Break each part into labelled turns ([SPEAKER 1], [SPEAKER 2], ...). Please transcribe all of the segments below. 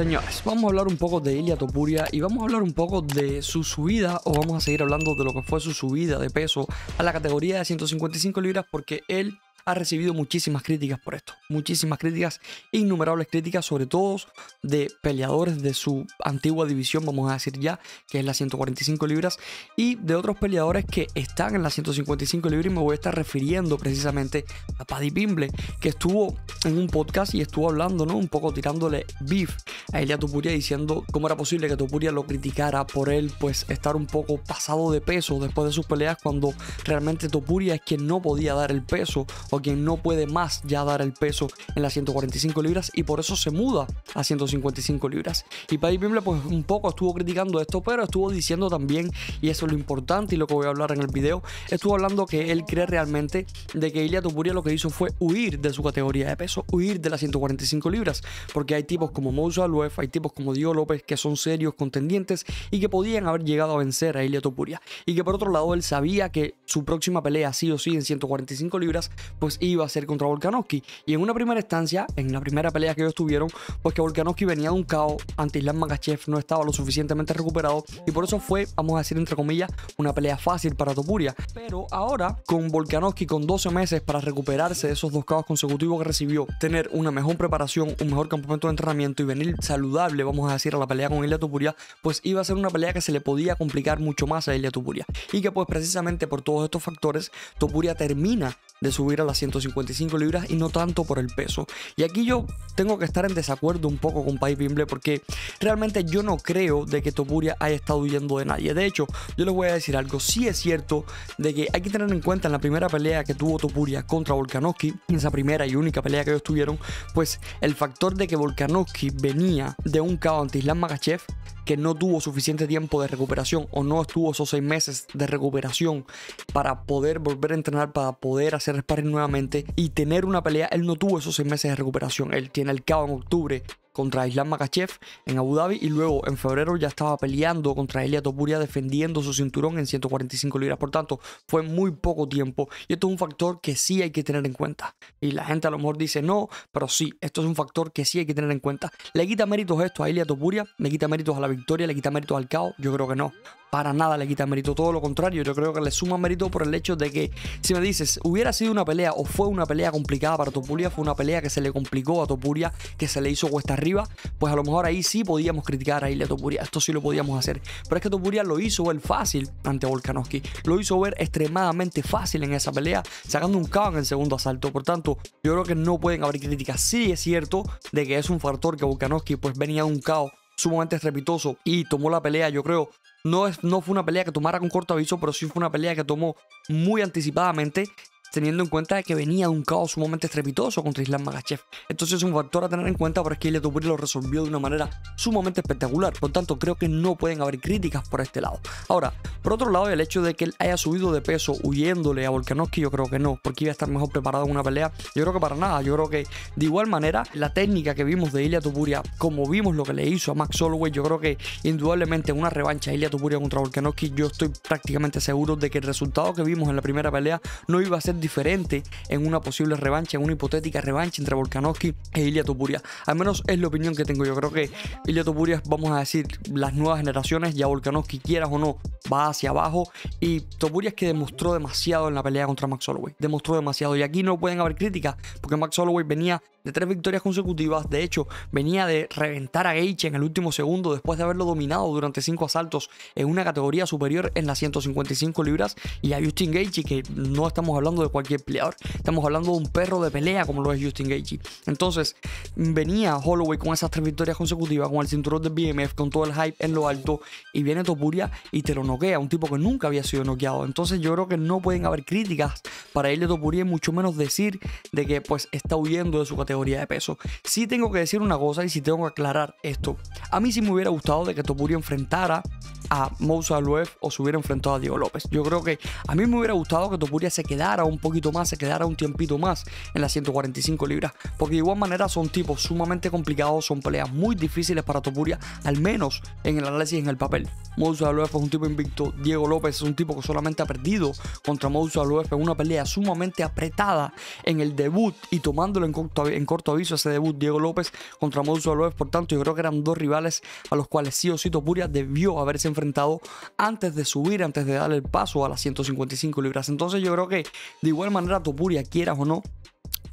[SPEAKER 1] Señores, vamos a hablar un poco de Ilia Topuria y vamos a hablar un poco de su subida, o vamos a seguir hablando de lo que fue su subida de peso a la categoría de 155 libras, porque él ha recibido muchísimas críticas por esto, muchísimas críticas, innumerables críticas, sobre todo de peleadores de su antigua división, vamos a decir ya, que es la 145 libras, y de otros peleadores que están en la 155 libras, y me voy a estar refiriendo precisamente a Paddy Pimblett, que estuvo en un podcast y estuvo hablando, ¿no?, un poco tirándole beef a Ilia Topuria, diciendo cómo era posible que Topuria lo criticara por él, pues estar un poco pasado de peso después de sus peleas, cuando realmente Topuria es quien no podía dar el peso, o quien no puede más ya dar el peso en las 145 libras, y por eso se muda a 155 libras. Y Paddy Pimblett pues un poco estuvo criticando esto, pero estuvo diciendo también, y eso es lo importante y lo que voy a hablar en el video, estuvo hablando que él cree realmente de que Ilia Topuria lo que hizo fue huir de su categoría de peso, huir de las 145 libras, porque hay tipos como Moussa Alouev, hay tipos como Diego López que son serios contendientes y que podían haber llegado a vencer a Ilia Topuria, y que por otro lado él sabía que su próxima pelea sí o sí en 145 libras pues iba a ser contra Volkanovski, y en una primera instancia, en la primera pelea que ellos tuvieron, pues que Volkanovski venía de un KO ante Islam Makhachev, no estaba lo suficientemente recuperado, y por eso fue, vamos a decir entre comillas, una pelea fácil para Topuria. Pero ahora, con Volkanovski con 12 meses para recuperarse de esos dos KOs consecutivos que recibió, tener una mejor preparación, un mejor campamento de entrenamiento y venir saludable, vamos a decir, a la pelea con Ilia Topuria, pues iba a ser una pelea que se le podía complicar mucho más a Ilia Topuria, y que pues precisamente por todos estos factores Topuria termina de subir a las 155 libras y no tanto por el peso. Y aquí yo tengo que estar en desacuerdo un poco con Paddy Pimblett, porque realmente yo no creo de que Topuria haya estado huyendo de nadie. De hecho, yo les voy a decir algo, sí es cierto de que hay que tener en cuenta en la primera pelea que tuvo Topuria contra Volkanovski, en esa primera y única pelea que ellos tuvieron, pues el factor de que Volkanovski venía de un KO ante Islam Makhachev, que no tuvo suficiente tiempo de recuperación, o no estuvo esos 6 meses de recuperación para poder volver a entrenar, para poder hacer sparring nuevamente y tener una pelea. Él no tuvo esos 6 meses de recuperación. Él tiene el KO en octubre contra Islam Makhachev en Abu Dhabi, y luego en febrero ya estaba peleando contra Ilia Topuria, defendiendo su cinturón en 145 libras. Por tanto, fue muy poco tiempo, y esto es un factor que sí hay que tener en cuenta. Y la gente a lo mejor dice no, pero sí, esto es un factor que sí hay que tener en cuenta. ¿Le quita méritos esto a Ilia Topuria? ¿Le quita méritos a la victoria? ¿Le quita méritos al KO? Yo creo que no. Para nada le quita mérito, todo lo contrario. Yo creo que le suma mérito por el hecho de que, si me dices, hubiera sido una pelea o fue una pelea complicada para Topuria, fue una pelea que se le complicó a Topuria, que se le hizo cuesta arriba, pues a lo mejor ahí sí podíamos criticar a Ilia Topuria, esto sí lo podíamos hacer. Pero es que Topuria lo hizo ver fácil ante Volkanovski, lo hizo ver extremadamente fácil en esa pelea, sacando un KO en el segundo asalto. Por tanto, yo creo que no pueden haber críticas. Sí es cierto de que es un factor que Volkanovski pues venía de un KO sumamente estrepitoso y tomó la pelea, yo creo. No fue una pelea que tomara con corto aviso, pero sí fue una pelea que tomó muy anticipadamente, teniendo en cuenta de que venía de un KO sumamente estrepitoso contra Islam Makhachev. Entonces es un factor a tener en cuenta, pero es que Ilia Topuria lo resolvió de una manera sumamente espectacular. Por tanto, creo que no pueden haber críticas por este lado. Ahora, por otro lado, el hecho de que él haya subido de peso huyéndole a Volkanovski, yo creo que no, porque iba a estar mejor preparado en una pelea. Yo creo que para nada. Yo creo que de igual manera, la técnica que vimos de Ilia Topuria, como vimos lo que le hizo a Max Holloway, yo creo que indudablemente en una revancha Ilia Topuria contra Volkanovski, yo estoy prácticamente seguro de que el resultado que vimos en la primera pelea no iba a ser diferente en una posible revancha, en una hipotética revancha entre Volkanovski e Ilia Topuria. Al menos es la opinión que tengo. Yo creo que Ilia Topuria, vamos a decir, las nuevas generaciones, ya Volkanovski, quieras o no, va hacia abajo, y Topuria es que demostró demasiado en la pelea contra Max Holloway, demostró demasiado, y aquí no pueden haber críticas, porque Max Holloway venía de 3 victorias consecutivas. De hecho, venía de reventar a Gaethje en el último segundo después de haberlo dominado durante 5 asaltos en una categoría superior en las 155 libras, y a Justin Gaethje, que no estamos hablando de cualquier peleador, estamos hablando de un perro de pelea como lo es Justin Gaethje. Entonces venía Holloway con esas 3 victorias consecutivas, con el cinturón del BMF, con todo el hype en lo alto, y viene Topuria y te lo noquea, un tipo que nunca había sido noqueado. Entonces yo creo que no pueden haber críticas para Ilia Topuria, y mucho menos decir de que pues está huyendo de su categoría de peso. Sí tengo que decir una cosa, y sí tengo que aclarar esto. A mí sí me hubiera gustado de que Topuria enfrentara a Moussa Alouev o se hubiera enfrentado a Diego López. Yo creo que a mí me hubiera gustado que Topuria se quedara un poquito más, se quedara un tiempito más en las 145 libras, porque de igual manera son tipos sumamente complicados, son peleas muy difíciles para Topuria, al menos en el análisis en el papel. Moussa Alouev es un tipo invicto, Diego López es un tipo que solamente ha perdido contra Moussa Alouev en una pelea sumamente apretada en el debut y tomándolo en corto aviso ese debut Diego López contra Moussa Alouev. Por tanto, yo creo que eran dos rivales a los cuales sí o sí Topuria debió haberse enfrentado antes de subir, antes de darle el paso a las 155 libras. Entonces yo creo que de igual manera Topuria, quieras o no,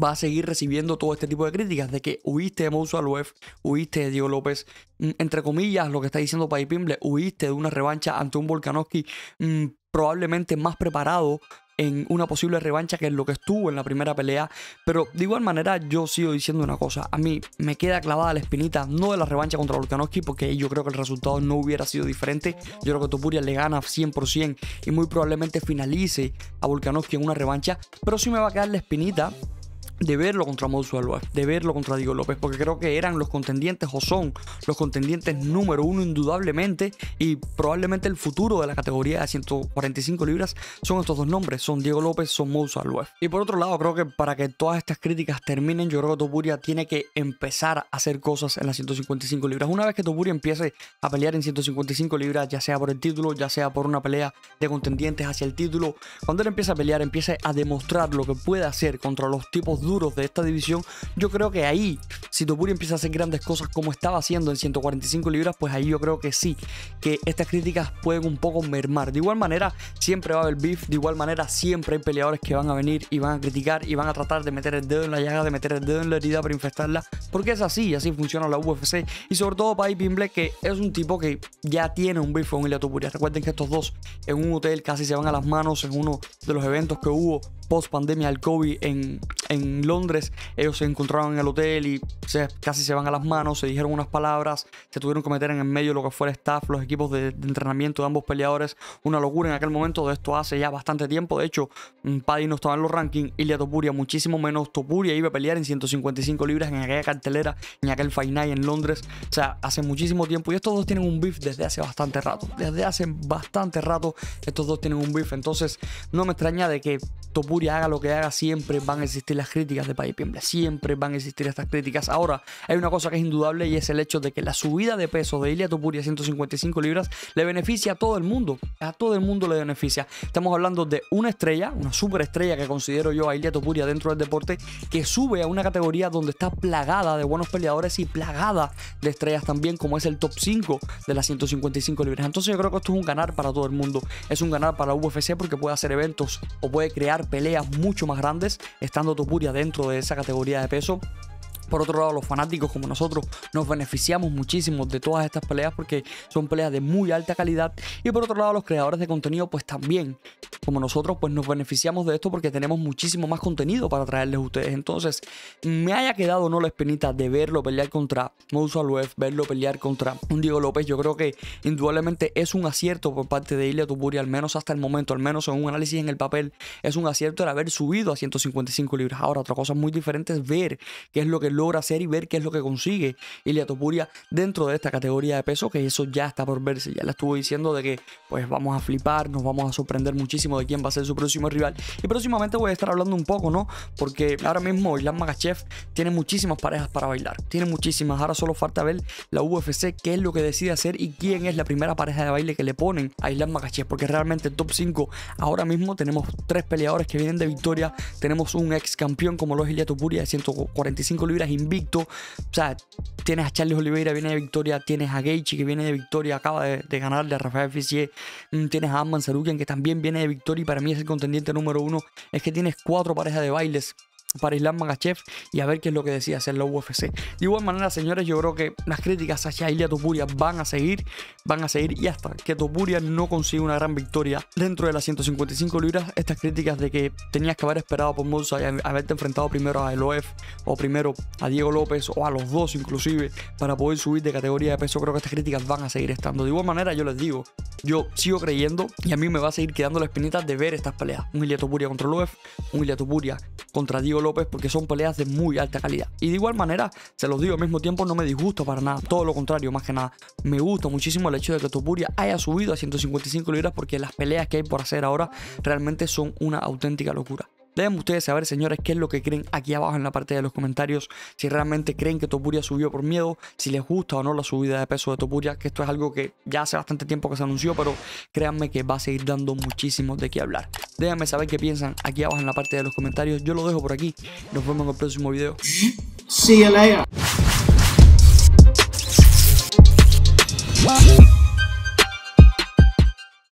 [SPEAKER 1] va a seguir recibiendo todo este tipo de críticas de que huiste de Moussa Alouev, huiste de Diego López, entre comillas, lo que está diciendo Paddy Pimblett, huiste de una revancha ante un Volkanovski probablemente más preparado en una posible revancha que es lo que estuvo en la primera pelea. Pero de igual manera yo sigo diciendo una cosa, a mí me queda clavada la espinita no de la revancha contra Volkanovski, porque yo creo que el resultado no hubiera sido diferente. Yo creo que Topuria le gana 100% y muy probablemente finalice a Volkanovski en una revancha, pero sí me va a quedar la espinita de verlo contra Moussa Alouev, de verlo contra Diego López, porque creo que eran los contendientes o son los contendientes número uno indudablemente, y probablemente el futuro de la categoría de 145 libras son estos dos nombres, son Diego López, son Moussa Alouev. Y por otro lado, creo que para que todas estas críticas terminen, yo creo que Topuria tiene que empezar a hacer cosas en las 155 libras. Una vez que Topuria empiece a pelear en 155 libras, ya sea por el título, ya sea por una pelea de contendientes hacia el título, cuando él empiece a pelear, empiece a demostrar lo que puede hacer contra los tipos duros de esta división, yo creo que ahí, si Topuria empieza a hacer grandes cosas como estaba haciendo en 145 libras, pues ahí yo creo que sí, que estas críticas pueden un poco mermar. De igual manera, siempre va a haber beef, de igual manera siempre hay peleadores que van a venir y van a criticar y van a tratar de meter el dedo en la llaga, de meter el dedo en la herida para infestarla, porque es así, así funciona la UFC. Y sobre todo Paddy Pimblett, que es un tipo que ya tiene un beef con Ilia Topuria. Recuerden que estos dos en un hotel casi se van a las manos en uno de los eventos que hubo post pandemia del COVID en Londres. Ellos se encontraron en el hotel y casi se van a las manos, se dijeron unas palabras, se tuvieron que meter en el medio lo que fue el staff, los equipos de entrenamiento de ambos peleadores. Una locura en aquel momento, de esto hace ya bastante tiempo. De hecho, Paddy no estaba en los rankings, Ilia Topuria muchísimo menos. Topuria iba a pelear en 155 libras en aquella cartelera, en aquel Fight Night en Londres, o sea, hace muchísimo tiempo, y estos dos tienen un beef desde hace bastante rato. Desde hace bastante rato estos dos tienen un beef. Entonces no me extraña de que Topuria haga lo que haga, siempre van a existir las críticas de Paddy Pimblett, siempre van a existir estas críticas. Ahora, hay una cosa que es indudable, y es el hecho de que la subida de peso de Ilia Topuria a 155 libras le beneficia a todo el mundo le beneficia. Estamos hablando de una estrella, una superestrella que considero yo a Ilia Topuria dentro del deporte, que sube a una categoría donde está plagada de buenos peleadores y plagada de estrellas también, como es el top 5 de las 155 libras. Entonces yo creo que esto es un ganar para todo el mundo, es un ganar para la UFC, porque puede hacer eventos o puede crear peleas mucho más grandes estando Topuria dentro de esa categoría de peso. Por otro lado, los fanáticos como nosotros nos beneficiamos muchísimo de todas estas peleas, porque son peleas de muy alta calidad. Y por otro lado, los creadores de contenido pues también, como nosotros, pues nos beneficiamos de esto, porque tenemos muchísimo más contenido para traerles a ustedes. Entonces, me haya quedado o no la espinita de verlo pelear contra Moussa Alouev, verlo pelear contra un Diego López, yo creo que indudablemente es un acierto por parte de Ilia Topuria, al menos hasta el momento, al menos en un análisis en el papel, es un acierto el haber subido a 155 libras. Ahora, otra cosa muy diferente es ver qué es lo que logra hacer y ver qué es lo que consigue Ilia Topuria dentro de esta categoría de peso, que eso ya está por verse. Ya le estuvo diciendo de que pues vamos a flipar, nos vamos a sorprender muchísimo de quién va a ser su próximo rival, y próximamente voy a estar hablando un poco, ¿no? Porque ahora mismo Islam Makhachev tiene muchísimas parejas para bailar, tiene muchísimas. Ahora solo falta ver la UFC qué es lo que decide hacer y quién es la primera pareja de baile que le ponen a Islam Makhachev, porque realmente el top 5 ahora mismo tenemos 3 peleadores que vienen de victoria, tenemos un ex campeón como lo es Ilia Topuria de 145 libras invicto. O sea, tienes a Charles Oliveira, viene de victoria, tienes a Gaethje, que viene de victoria, acaba de ganarle a Rafael Fiziev, tienes a Amman Tsarukyan, que también viene de victoria y para mí es el contendiente número 1. Es que tienes 4 parejas de bailes para Islam Makhachev, y a ver qué es lo que decide hacer la UFC. De igual manera, señores, yo creo que las críticas hacia Ilia Topuria van a seguir, y hasta que Topuria no consiga una gran victoria dentro de las 155 libras, estas críticas de que tenías que haber esperado por Moussa y haberte enfrentado primero a Alouev o primero a Diego López o a los dos inclusive para poder subir de categoría de peso, creo que estas críticas van a seguir estando. De igual manera, yo les digo, yo sigo creyendo y a mí me va a seguir quedando la espinita de ver estas peleas. Un Ilia Topuria contra Alouev, un Ilia Topuria contra Diego López porque son peleas de muy alta calidad. Y de igual manera, se los digo, al mismo tiempo no me disgusta para nada, todo lo contrario, más que nada. Me gusta muchísimo el hecho de que Topuria haya subido a 155 libras porque las peleas que hay por hacer ahora realmente son una auténtica locura. Déjenme ustedes saber, señores, qué es lo que creen aquí abajo en la parte de los comentarios. Si realmente creen que Topuria subió por miedo, si les gusta o no la subida de peso de Topuria, que esto es algo que ya hace bastante tiempo que se anunció, pero créanme que va a seguir dando muchísimo de qué hablar. Déjenme saber qué piensan aquí abajo en la parte de los comentarios. Yo lo dejo por aquí. Nos vemos en el próximo video.
[SPEAKER 2] See you later.